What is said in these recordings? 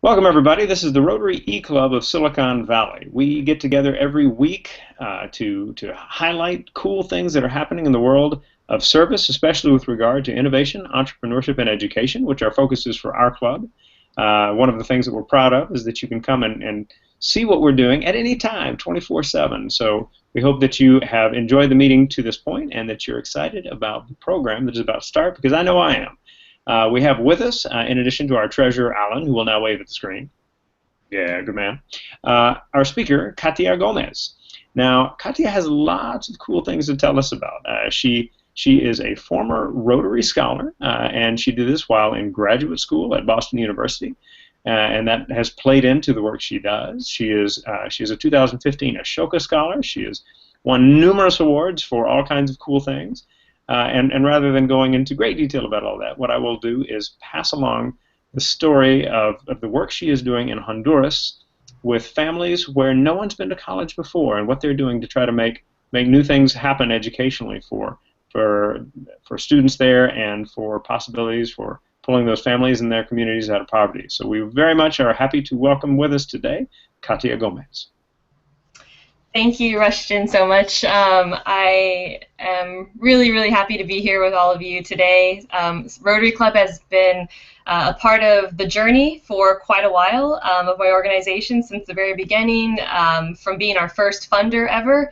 Welcome, everybody. This is the Rotary eClub of Silicon Valley. We get together every week to highlight cool things that are happening in the world of service, especially with regard to innovation, entrepreneurship, and education, which our focus is for our club. One of the things that we're proud of is that you can come and see what we're doing at any time, 24/7. So we hope that you have enjoyed the meeting to this point and that you're excited about the program that is about to start, because I know I am. We have with us, in addition to our treasurer, Alan, who will now wave at the screen. Yeah, good man. Our speaker, Katia Gomez. Now, Katia has lots of cool things to tell us about. She is a former Rotary scholar, and she did this while in graduate school at Boston University, and that has played into the work she does. She is a 2015 Ashoka Scholar. She has won numerous awards for all kinds of cool things. And rather than going into great detail about all that, what I will do is pass along the story of the work she is doing in Honduras with families where no one's been to college before, and what they're doing to try to make new things happen educationally for students there, and for possibilities for pulling those families and their communities out of poverty. So we very much are happy to welcome with us today Katia Gomez. Thank you, Rushton, so much. I am really happy to be here with all of you today. Rotary Club has been a part of the journey for quite a while of my organization since the very beginning, from being our first funder ever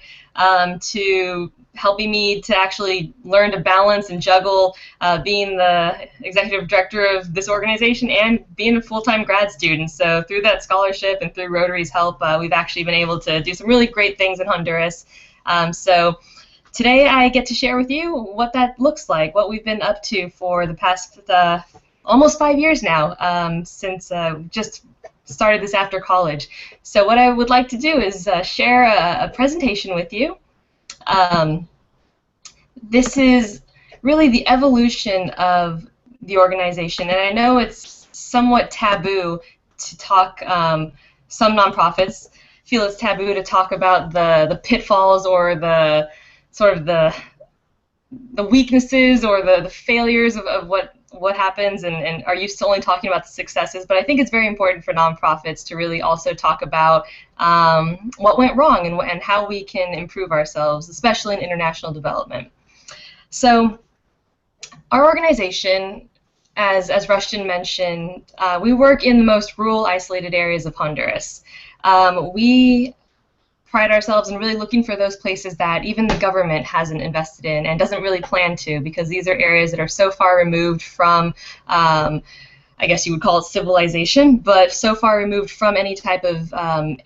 to helping me to actually learn to balance and juggle being the executive director of this organization and being a full-time grad student. So through that scholarship and through Rotary's help, we've actually been able to do some really great things in Honduras. So today I get to share with you what that looks like, what we've been up to for the past almost 5 years now, since just started this after college. So what I would like to do is share a presentation with you. This is really the evolution of the organization, and I know it's somewhat taboo to talk, some nonprofits feel it's taboo to talk about the pitfalls or the sort of the weaknesses or the failures of what happens, and are used to only talking about the successes. But I think it's very important for nonprofits to really also talk about what went wrong and how we can improve ourselves, especially in international development. So our organization, as Rushton mentioned, we work in the most rural, isolated areas of Honduras. We pride ourselves in really looking for those places that even the government hasn't invested in and doesn't really plan to, because these are areas that are so far removed from, I guess you would call it civilization, but so far removed from any type of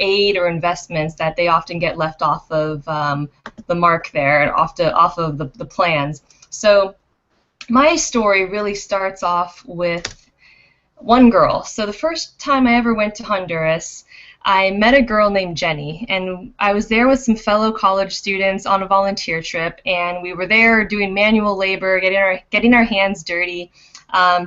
aid or investments that they often get left off of the mark there, off of the plans. So my story really starts off with one girl. So the first time I ever went to Honduras, I met a girl named Jenny, and I was there with some fellow college students on a volunteer trip, and we were there doing manual labor, getting our hands dirty,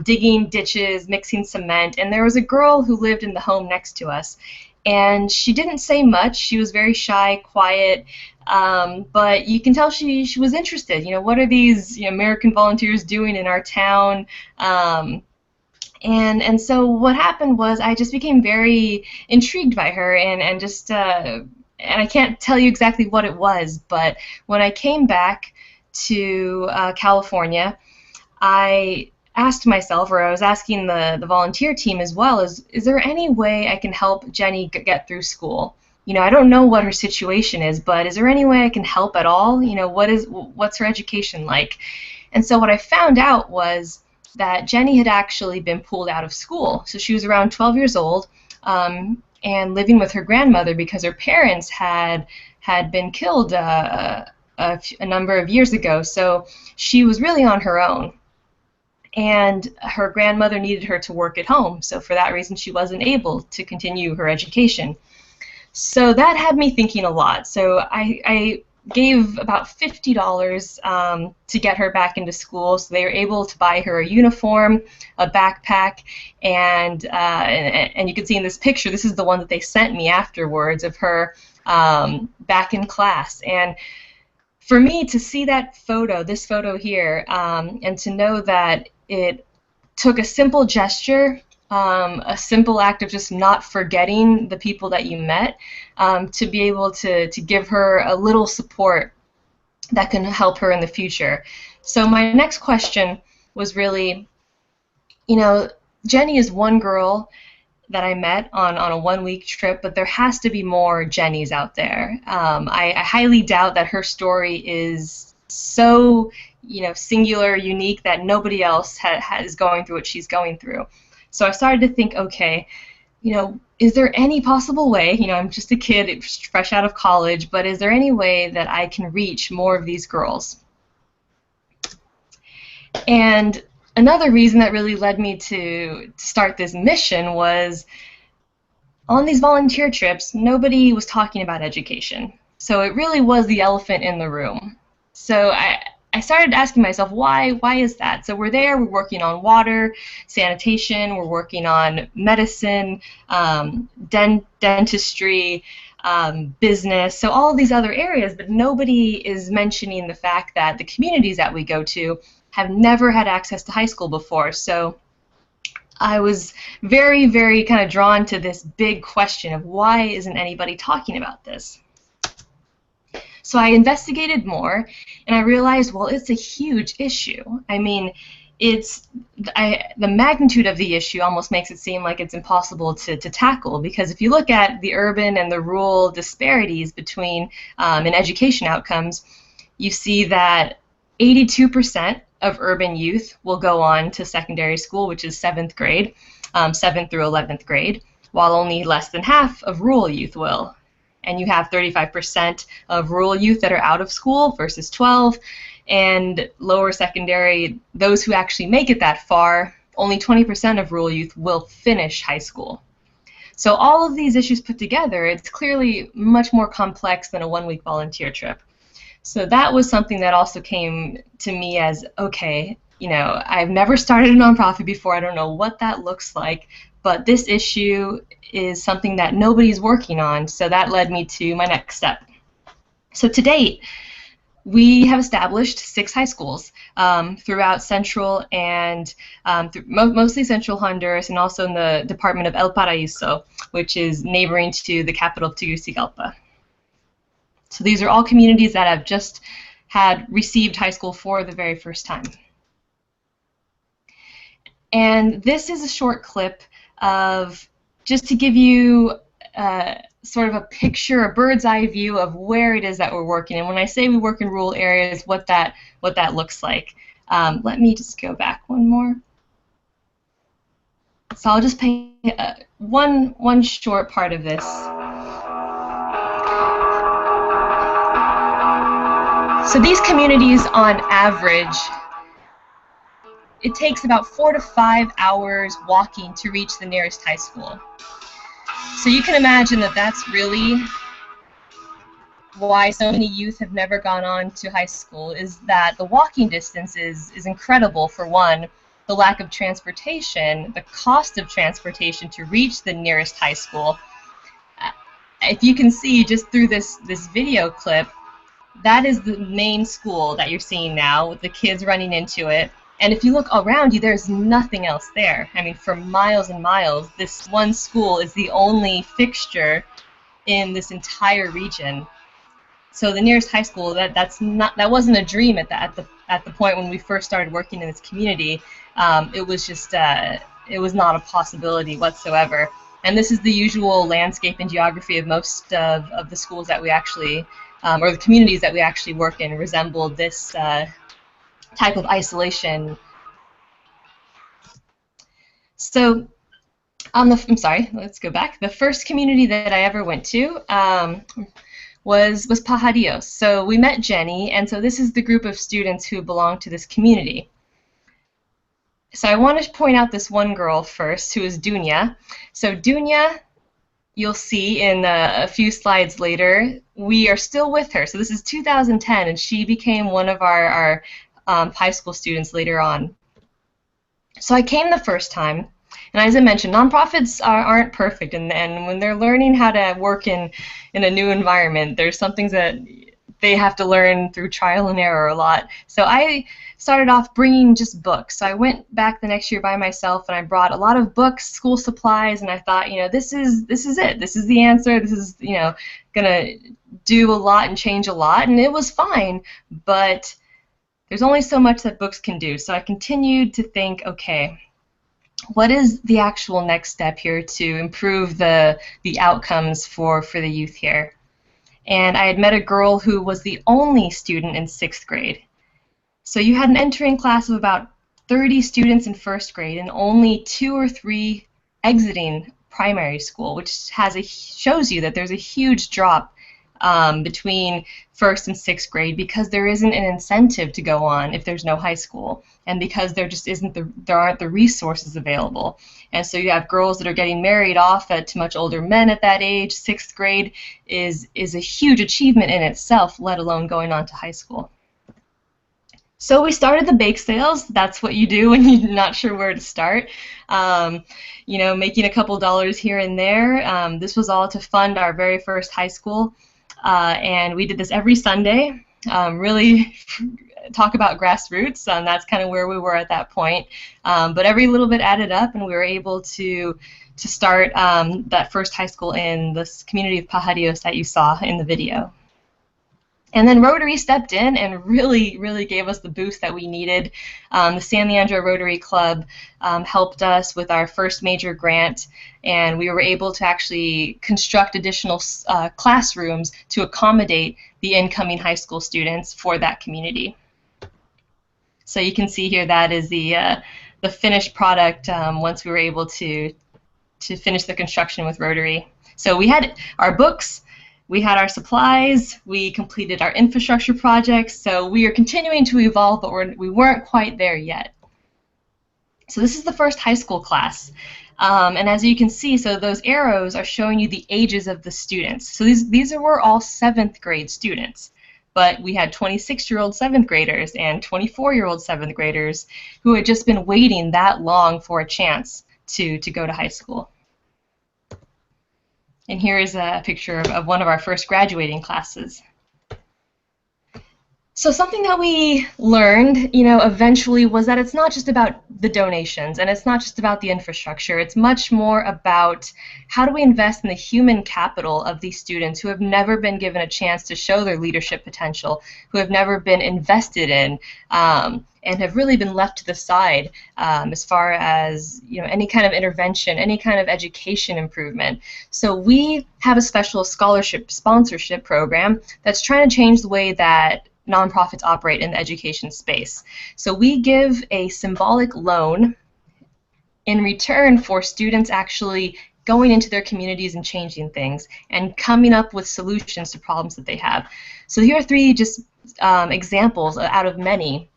digging ditches, mixing cement, and there was a girl who lived in the home next to us, and she didn't say much. She was very shy, quiet, but you can tell she was interested. You know, what are these American volunteers doing in our town? And so what happened was I just became very intrigued by her, and just and I can't tell you exactly what it was, but when I came back to California, I asked myself, or I was asking the volunteer team as well, is there any way I can help Jenny get through school? You know, I don't know what her situation is, but is there any way I can help at all? You know, what's her education like? And so what I found out was that Jenny had actually been pulled out of school. So she was around 12 years old and living with her grandmother because her parents had been killed a number of years ago. So she was really on her own. And her grandmother needed her to work at home. So for that reason, she wasn't able to continue her education. So that had me thinking a lot. So I gave about $50 to get her back into school, so they were able to buy her a uniform, a backpack, and you can see in this picture, this is the one that they sent me afterwards of her back in class. And for me to see that photo, this photo here, and to know that it took a simple gesture a simple act of just not forgetting the people that you met, to be able to give her a little support that can help her in the future. So my next question was really, Jenny is one girl that I met on a 1-week trip, but there has to be more Jennies out there. I highly doubt that her story is so, singular, unique, that nobody else is going through what she's going through. So I started to think, okay, is there any possible way, I'm just a kid fresh out of college, but is there any way that I can reach more of these girls? And another reason that really led me to start this mission was, on these volunteer trips, nobody was talking about education. So it really was the elephant in the room. So I started asking myself, why is that? So we're working on water, sanitation, we're working on medicine, dentistry, business, so all of these other areas, but nobody is mentioning the fact that the communities that we go to have never had access to high school before. So I was very, very kind of drawn to this big question of, why isn't anybody talking about this? So I investigated more, and I realized, well, it's a huge issue. I mean, the magnitude of the issue almost makes it seem like it's impossible to tackle, because if you look at the urban and the rural disparities between in education outcomes, you see that 82% of urban youth will go on to secondary school, which is 7th grade, 7th through 11th grade, while only less than half of rural youth will. And you have 35% of rural youth that are out of school versus 12%, and lower secondary, those who actually make it that far, only 20% of rural youth will finish high school. So all of these issues put together, it's clearly much more complex than a 1-week volunteer trip. So that was something that also came to me as, okay, I've never started a nonprofit before, I don't know what that looks like, but this issue is something that nobody's working on, so that led me to my next step. So to date, we have established 6 high schools throughout central and mostly central Honduras, and also in the department of El Paraíso, which is neighboring to the capital of Tegucigalpa. So these are all communities that have just received high school for the very first time. And this is a short clip of, just to give you sort of a picture, a bird's eye view of where it is that we're working. And when I say we work in rural areas, what that looks like. Let me just go back one more. So I'll just play one short part of this. So these communities, on average, it takes about 4 to 5 hours walking to reach the nearest high school. So you can imagine that that's really why so many youth have never gone on to high school, is that the walking distance is incredible. For one, the lack of transportation, the cost of transportation to reach the nearest high school. If you can see just through this video clip, that is the main school that you're seeing now, with the kids running into it. And if you look around you, there's nothing else there. I mean, for miles and miles, this one school is the only fixture in this entire region. So the nearest high school, that wasn't a dream at the point when we first started working in this community. It was just it was not a possibility whatsoever. And this is the usual landscape and geography of most of the schools that we actually, or the communities that we actually work in, resemble this type of isolation. So I'm sorry, let's go back. The first community that I ever went to was Pajarios. So we met Jenny, and so this is the group of students who belong to this community. So I want to point out this one girl first, who is Dunya. So Dunya, you'll see in a few slides later, we are still with her. So this is 2010, and she became one of our high school students later on. So I came the first time, and as I mentioned, nonprofits aren't perfect, and when they're learning how to work in a new environment, there's some things that they have to learn through trial and error a lot. So I started off bringing just books. So I went back the next year by myself, and I brought a lot of books, school supplies, and I thought, this is it. This is the answer. This is, gonna do a lot and change a lot, and it was fine, but there's only so much that books can do. So I continued to think, okay, what is the actual next step here to improve the outcomes for the youth here? And I had met a girl who was the only student in 6th grade. So you had an entering class of about 30 students in 1st grade and only 2 or 3 exiting primary school, which shows you that there's a huge drop between 1st and 6th grade, because there isn't an incentive to go on if there's no high school, and because there just aren't the resources available. And so you have girls that are getting married off to much older men at that age. 6th grade is a huge achievement in itself, let alone going on to high school. So we started the bake sales. That's what you do when you're not sure where to start. Making a couple dollars here and there. This was all to fund our very first high school. And we did this every Sunday. Really talk about grassroots. That's kind of where we were at that point. But every little bit added up, and we were able to start that first high school in this community of Pajarios that you saw in the video. And then Rotary stepped in and really, really gave us the boost that we needed. The San Leandro Rotary Club helped us with our first major grant, and we were able to actually construct additional classrooms to accommodate the incoming high school students for that community. So you can see here that is the finished product once we were able to finish the construction with Rotary. So we had our books, we had our supplies, we completed our infrastructure projects, so we are continuing to evolve, but we weren't quite there yet. So this is the first high school class. And as you can see, so those arrows are showing you the ages of the students. So these were all 7th grade students, but we had 26-year-old 7th graders and 24-year-old 7th graders who had just been waiting that long for a chance to go to high school. And here is a picture of one of our first graduating classes. So something that we learned, eventually was that it's not just about the donations and it's not just about the infrastructure. It's much more about how do we invest in the human capital of these students who have never been given a chance to show their leadership potential, who have never been invested in, and have really been left to the side as far as any kind of intervention, any kind of education improvement. So we have a special scholarship sponsorship program that's trying to change the way that nonprofits operate in the education space. So we give a symbolic loan in return for students actually going into their communities and changing things and coming up with solutions to problems that they have. So here are 3 just examples out of many.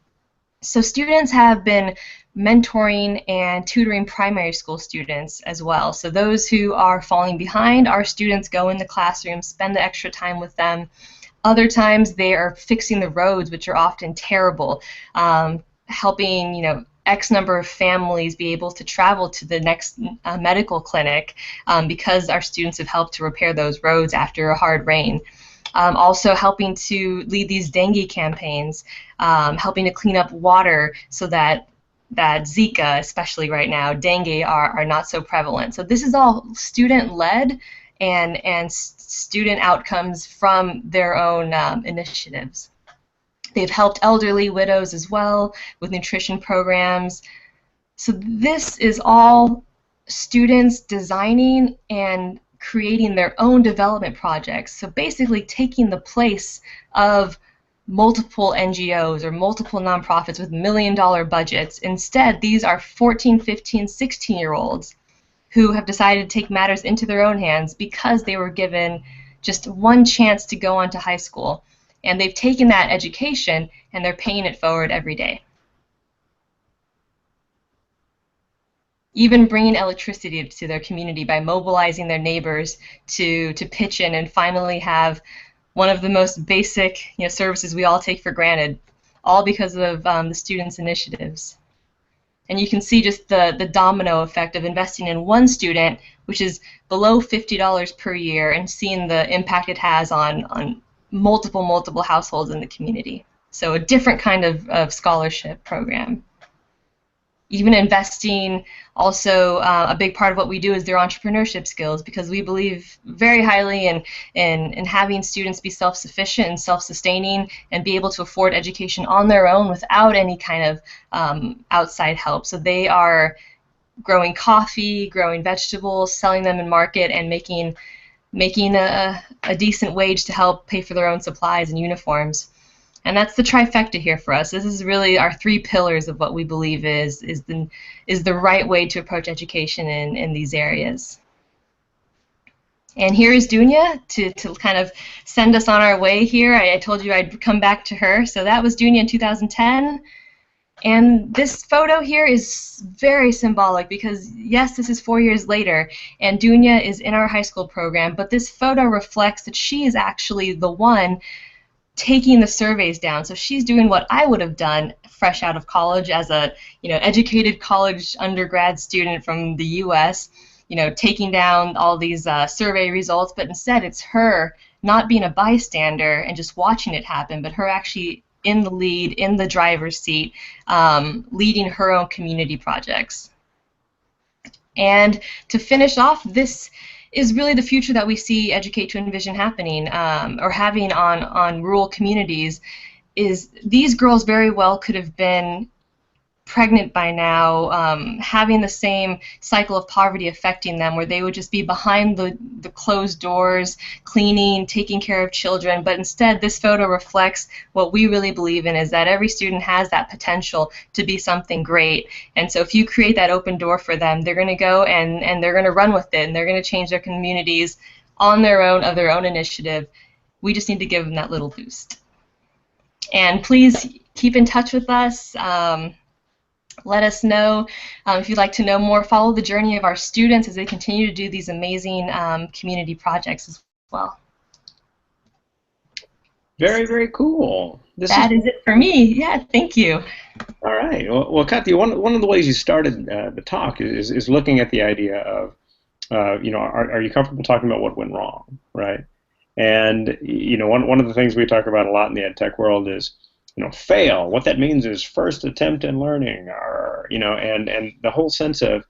So students have been mentoring and tutoring primary school students as well. So those who are falling behind, our students go in the classroom, spend the extra time with them. Other times they are fixing the roads, which are often terrible, helping X number of families be able to travel to the next medical clinic because our students have helped to repair those roads after a hard rain. Also helping to lead these dengue campaigns, helping to clean up water so that Zika, especially right now, dengue are not so prevalent. So this is all student-led and student outcomes from their own initiatives. They've helped elderly widows as well with nutrition programs. So this is all students designing and creating their own development projects. So basically taking the place of multiple NGOs or multiple nonprofits with $1 million budgets. Instead, these are 14, 15, 16-year-olds who have decided to take matters into their own hands because they were given just one chance to go on to high school. And they've taken that education and they're paying it forward every day. Even bringing electricity to their community by mobilizing their neighbors to pitch in and finally have one of the most basic services we all take for granted, all because of the students' initiatives. And you can see just the domino effect of investing in one student, which is below $50 per year, and seeing the impact it has on multiple households in the community. So a different kind of scholarship program. Even investing, also a big part of what we do is their entrepreneurship skills, because we believe very highly in having students be self-sufficient and self-sustaining and be able to afford education on their own without any kind of outside help. So they are growing coffee, growing vegetables, selling them in market, and making a decent wage to help pay for their own supplies and uniforms. And that's the trifecta here for us. This is really our three pillars of what we believe is the right way to approach education in these areas. And here is Dunya to kind of send us on our way here. I told you I'd come back to her. So that was Dunya in 2010. And this photo here is very symbolic because, yes, this is 4 years later, and Dunya is in our high school program, but this photo reflects that she is actually the one taking the surveys down. So she's doing what I would have done fresh out of college as a educated college undergrad student from the U.S., taking down all these survey results, but instead it's her not being a bystander and just watching it happen, but her actually in the lead, in the driver's seat, leading her own community projects. And to finish off, this is really the future that we see Educate to Envision happening or having on rural communities. Is these girls very well could have been pregnant by now, having the same cycle of poverty affecting them, where they would just be behind the closed doors, cleaning, taking care of children. But instead, this photo reflects what we really believe in, is that every student has that potential to be something great. And so if you create that open door for them, they're going to go and they're going to run with it, and they're going to change their communities on their own, of their own initiative. We just need to give them that little boost. And please keep in touch with us. Let us know if you'd like to know more. Follow the journey of our students as they continue to do these amazing community projects as well. Very, very cool. That is it for me. Yeah, thank you. All right. Well, Katia, one of the ways you started the talk is looking at the idea of, are you comfortable talking about what went wrong, right? And one of the things we talk about a lot in the ed tech world is, fail. What that means is first attempt in learning, or and the whole sense of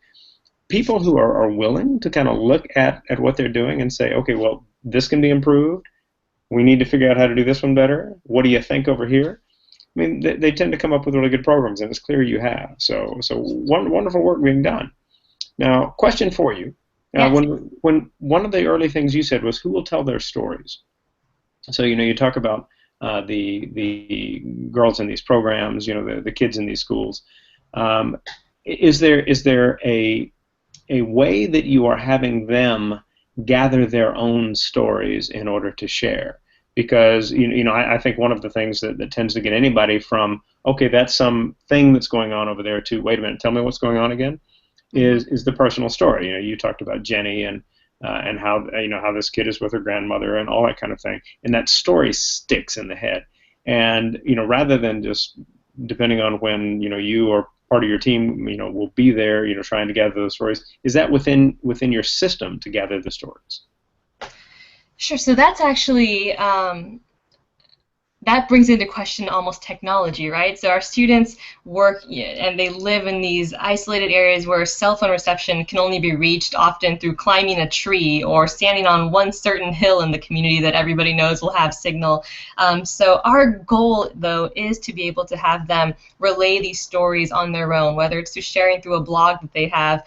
people who are willing to kind of look at what they're doing and say, okay, well, this can be improved. We need to figure out how to do this one better. What do you think over here? I mean, they tend to come up with really good programs, and it's clear you have. So wonderful work being done. Now, question for you. Yes. When one of the early things you said was, who will tell their stories? So you talk about the girls in these programs, the kids in these schools. Is there a way that you are having them gather their own stories in order to share? Because I think one of the things that tends to get anybody from, okay, that's some thing that's going on over there, to, wait a minute, tell me what's going on again, is the personal story. You talked about Jenny and how how this kid is with her grandmother and all that kind of thing, and that story sticks in the head. And rather than just depending on when you or part of your team will be there trying to gather those stories, is that within your system to gather the stories? Sure. So that's actually that brings into question almost technology, right? So our students work and they live in these isolated areas where cell phone reception can only be reached often through climbing a tree or standing on one certain hill in the community that everybody knows will have signal. So our goal, though, is to be able to have them relay these stories on their own, whether it's through sharing through a blog that they have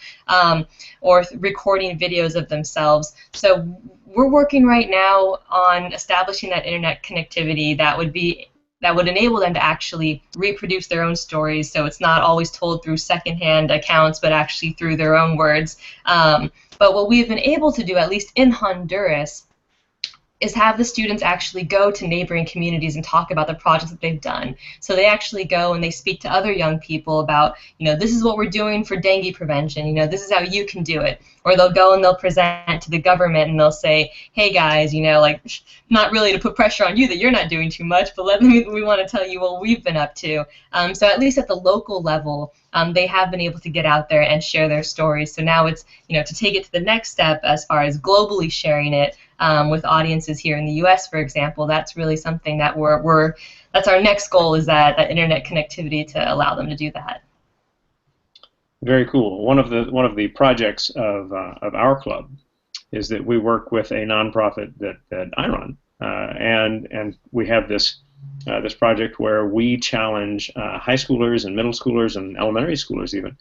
or recording videos of themselves. So we're working right now on establishing that internet connectivity that would enable them to actually reproduce their own stories, so it's not always told through secondhand accounts, but actually through their own words. But what we've been able to do, at least in Honduras, is have the students actually go to neighboring communities and talk about the projects that they've done. So they actually go and they speak to other young people about, this is what we're doing for dengue prevention, this is how you can do it. Or they'll go and they'll present to the government and they'll say, hey guys, not really to put pressure on you that you're not doing too much, but we want to tell you what we've been up to. So at least at the local level, they have been able to get out there and share their stories. So now it's, to take it to the next step as far as globally sharing it, with audiences here in the U.S., for example. That's really something that that's our next goal, is that internet connectivity to allow them to do that. Very cool. One of the projects of our club is that we work with a nonprofit that I run, and we have this project where we challenge high schoolers and middle schoolers and elementary schoolers even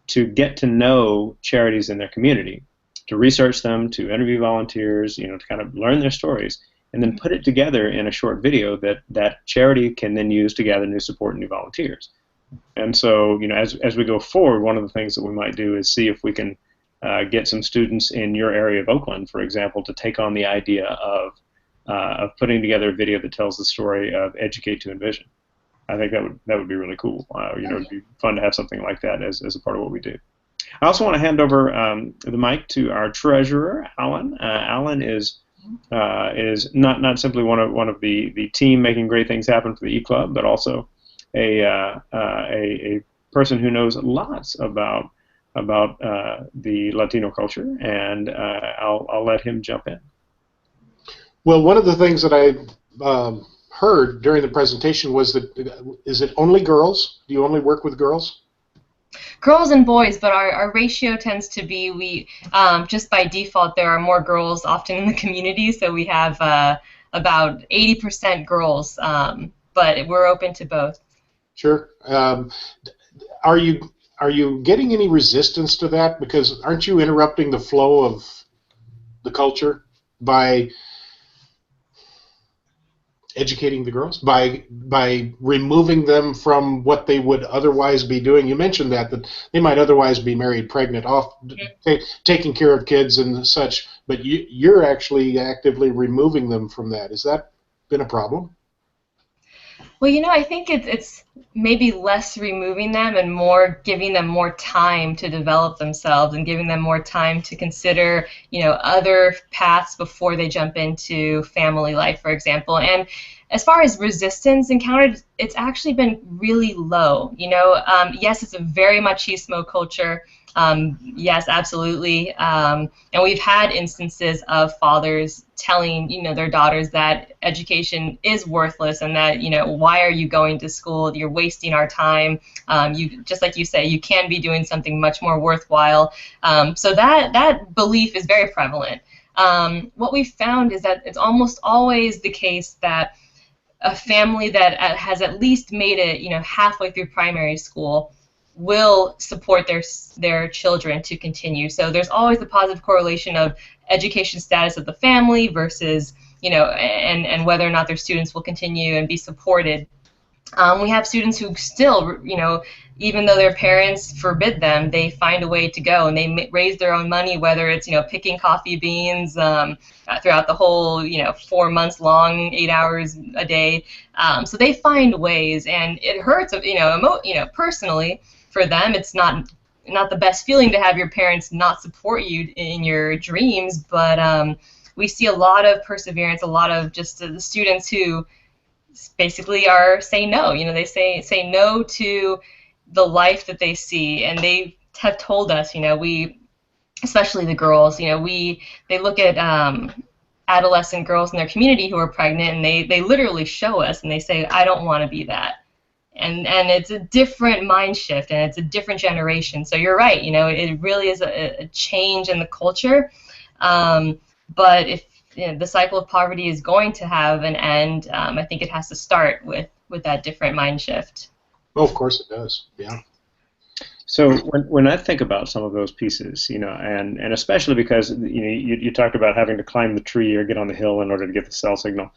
to get to know charities in their community, to research them, to interview volunteers, to kind of learn their stories, and then put it together in a short video that charity can then use to gather new support and new volunteers. And so, as we go forward, one of the things that we might do is see if we can get some students in your area of Oakland, for example, to take on the idea of putting together a video that tells the story of Educate to Envision. I think that would be really cool. It'd be fun to have something like that as a part of what we do. I also want to hand over the mic to our treasurer, Alan. Alan is not simply one of the team making great things happen for the eClub, but also a person who knows lots about the Latino culture, and I'll let him jump in. Well, one of the things that I heard during the presentation was that, is it only girls? Do you only work with girls? Girls and boys, but our ratio tends to be, just by default, there are more girls often in the community, so we have about 80% girls, but we're open to both. Sure. Are you getting any resistance to that? Because aren't you interrupting the flow of the culture by educating the girls, by removing them from what they would otherwise be doing? You mentioned that they might otherwise be married, pregnant, taking care of kids and such, but you're actually actively removing them from that. Has that been a problem? Well, I think it's maybe less removing them and more giving them more time to develop themselves and giving them more time to consider, other paths before they jump into family life, for example. And as far as resistance encountered, it's actually been really low. Yes, it's a very machismo culture. Yes, absolutely. And we've had instances of fathers telling, their daughters that education is worthless and that, why are you going to school? You're wasting our time. Just like you say, you can be doing something much more worthwhile. So that belief is very prevalent. What we've found is that it's almost always the case that a family that has at least made it, halfway through primary school will support their children to continue. So there's always a positive correlation of education status of the family versus, and whether or not their students will continue and be supported. We have students who still, even though their parents forbid them, they find a way to go, and they raise their own money, whether it's, picking coffee beans throughout the whole, 4 months long, 8 hours a day. So they find ways, and it hurts, personally for them. It's not the best feeling to have your parents not support you in your dreams, but we see a lot of perseverance, a lot of just the students who basically are saying no. They say no to the life that they see, and they have told us, especially the girls, they look at adolescent girls in their community who are pregnant, and they literally show us, and they say, I don't want to be that. And it's a different mind shift, and it's a different generation. So you're right, it really is a change in the culture. But if the cycle of poverty is going to have an end, I think it has to start with that different mind shift. Oh, of course it does. Yeah. So when I think about some of those pieces, and especially because you talked about having to climb the tree or get on the hill in order to get the cell signal.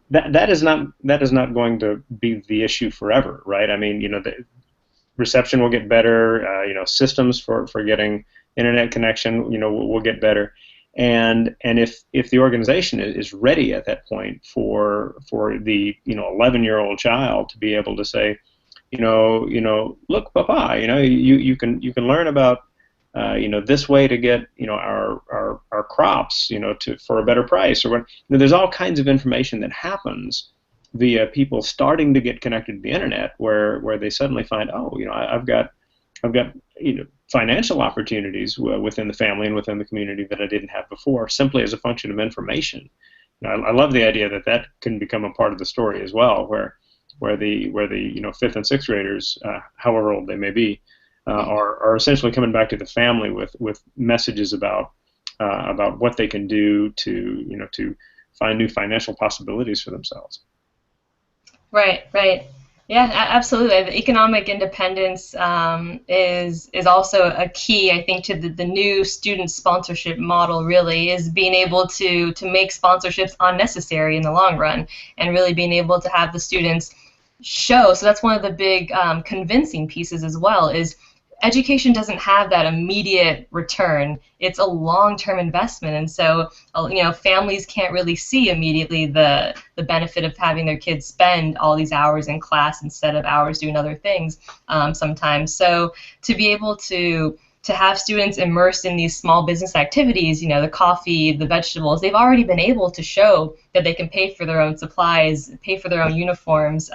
That is not going to be the issue forever, right? I mean, the reception will get better. Systems for getting internet connection, will get better. And if the organization is ready at that point for the 11-year-old child to be able to say, look, Papa, you can learn about this way to get our crops for a better price, or when there's all kinds of information that happens via people starting to get connected to the internet, where they suddenly find, I've got financial opportunities within the family and within the community that I didn't have before, simply as a function of information. I love the idea that that can become a part of the story as well, where the fifth and sixth graders, however old they may be, are essentially coming back to the family with messages about what they can do to find new financial possibilities for themselves. Right, right. Yeah, absolutely. The economic independence is also a key, I think, to the new student sponsorship model. Really, is being able to make sponsorships unnecessary in the long run, and really being able to have the students show. So that's one of the big convincing pieces as well. Is education doesn't have that immediate return. It's a long-term investment, and so families can't really see immediately the benefit of having their kids spend all these hours in class instead of hours doing other things sometimes. So to be able to have students immersed in these small business activities, the coffee, the vegetables, they've already been able to show that they can pay for their own supplies, pay for their own uniforms.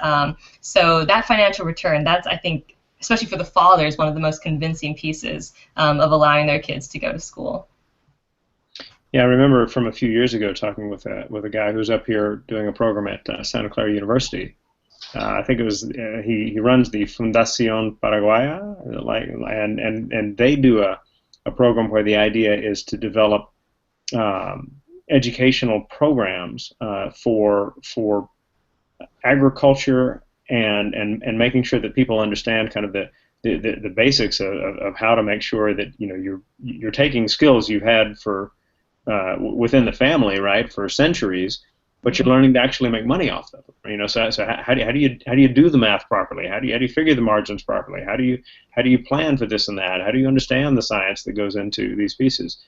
So that financial return, that's, I think, especially for the fathers, one of the most convincing pieces of allowing their kids to go to school. Yeah, I remember from a few years ago talking with a guy who was up here doing a program at Santa Clara University. I think it was he runs the Fundación Paraguaya, and they do a program where the idea is to develop educational programs for agriculture and making sure that people understand kind of the basics of how to make sure that you're taking skills you've had for within the family, right, for centuries, but you're learning to actually make money off of them. So how do you do the math properly? How do you figure the margins properly? How do you plan for this and that? How do you understand the science that goes into these pieces?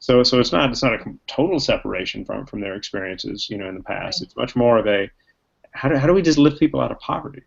So it's not a total separation from their experiences in the past. It's much more of a how do we just lift people out of poverty?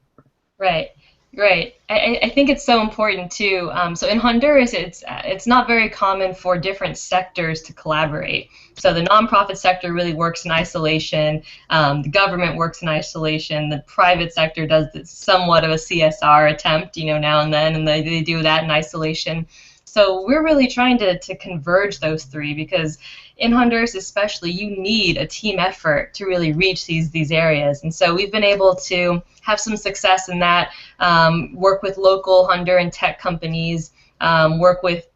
Right, right. I think it's so important too. So in Honduras, it's not very common for different sectors to collaborate. So the nonprofit sector really works in isolation. The government works in isolation. The private sector does somewhat of a CSR attempt, now and then, and they do that in isolation. So we're really trying to converge those three, because in Honduras especially, you need a team effort to really reach these areas. And so we've been able to have some success in that, work with local Honduran tech companies, work with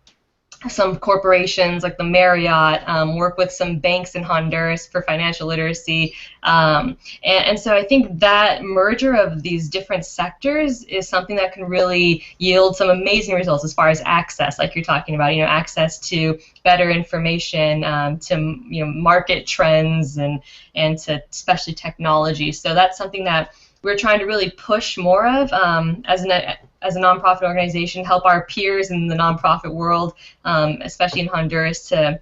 some corporations like the Marriott, work with some banks in Honduras for financial literacy. And so I think that merger of these different sectors is something that can really yield some amazing results as far as access, like you're talking about, access to better information, to market trends, and to especially technology. So that's something that we're trying to really push more of as a nonprofit organization, help our peers in the nonprofit world, especially in Honduras, to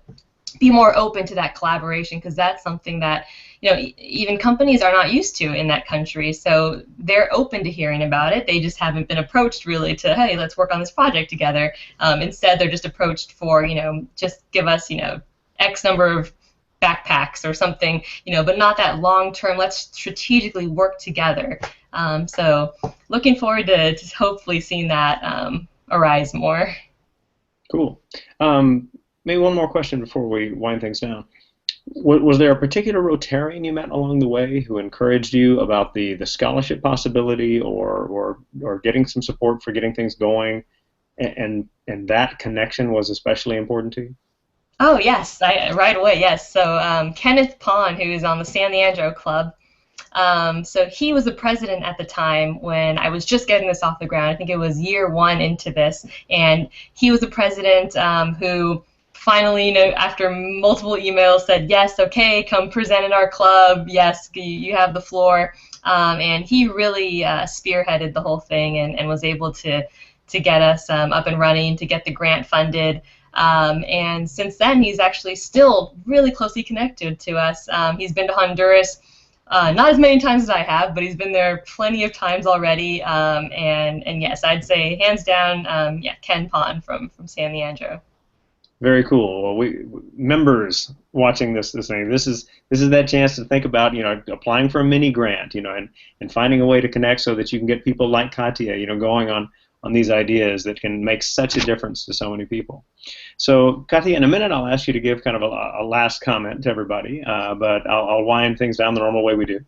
be more open to that collaboration, because that's something that even companies are not used to in that country. So they're open to hearing about it. They just haven't been approached really to, hey, let's work on this project together. Instead, they're just approached for, just give us, X number of backpacks or something, but not that long-term, let's strategically work together. So looking forward to hopefully seeing that arise more. Cool. Maybe one more question before we wind things down. Was there a particular Rotarian you met along the way who encouraged you about the scholarship possibility or getting some support for getting things going, and that connection was especially important to you? Oh, yes, right away, yes. So Kenneth Pond, who is on the San Leandro Club, so he was the president at the time when I was just getting this off the ground. I think it was year one into this, and he was the president who finally, after multiple emails said, yes, okay, come present in our club, yes, you have the floor, and he really spearheaded the whole thing and was able to get us up and running, to get the grant funded. And since then, he's actually still really closely connected to us. He's been to Honduras not as many times as I have, but he's been there plenty of times already. And yes, I'd say hands down, yeah, Ken Pond from San Leandro. Very cool. Well, we members watching this thing, this is that chance to think about applying for a mini grant, and finding a way to connect so that you can get people like Katia, going on on these ideas that can make such a difference to so many people. So, Katia, in a minute I'll ask you to give kind of a last comment to everybody, but I'll wind things down the normal way we do.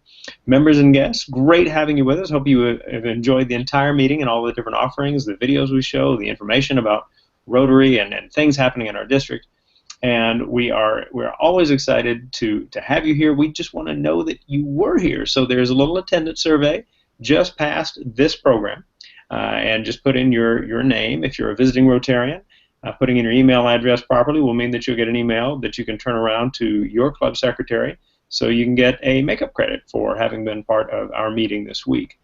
Members and guests, great having you with us. Hope you have enjoyed the entire meeting and all the different offerings, the videos we show, the information about Rotary and things happening in our district. And we're always excited to have you here. We just want to know that you were here. So there's a little attendance survey just past this program. And just put in your name if you're a visiting Rotarian. Putting in your email address properly will mean that you'll get an email that you can turn around to your club secretary so you can get a makeup credit for having been part of our meeting this week.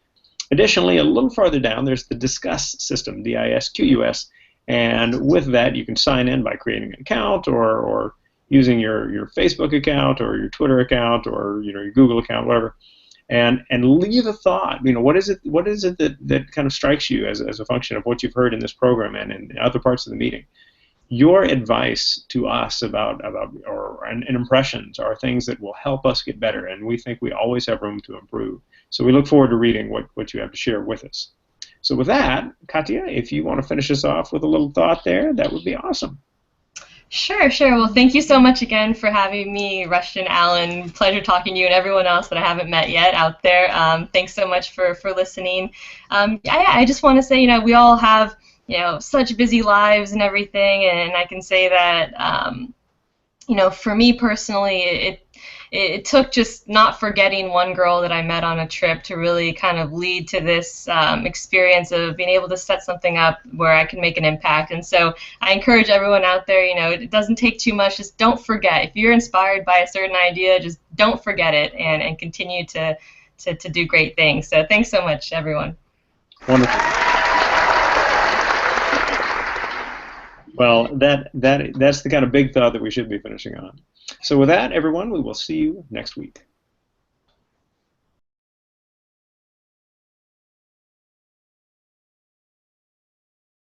Additionally, a little farther down, there's the Discuss system, DISQUS, and with that you can sign in by creating an account or using your Facebook account or your Twitter account or your Google account, whatever. And leave a thought. What is it that kind of strikes you as a function of what you've heard in this program and in other parts of the meeting? Your advice to us about and impressions are things that will help us get better, and we think we always have room to improve. So we look forward to reading what you have to share with us. So with that, Katia, if you want to finish us off with a little thought there, that would be awesome. Sure. Well, thank you so much again for having me, Rushton, Allen. Pleasure talking to you and everyone else that I haven't met yet out there. Thanks so much for listening. I just want to say, we all have, such busy lives and everything, and I can say that, for me personally, it took just not forgetting one girl that I met on a trip to really kind of lead to this experience of being able to set something up where I can make an impact. And so I encourage everyone out there, it doesn't take too much. Just don't forget. If you're inspired by a certain idea, just don't forget it and continue to do great things. So thanks so much, everyone. Wonderful. Well, that's the kind of big thought that we should be finishing on. So with that, everyone, we will see you next week.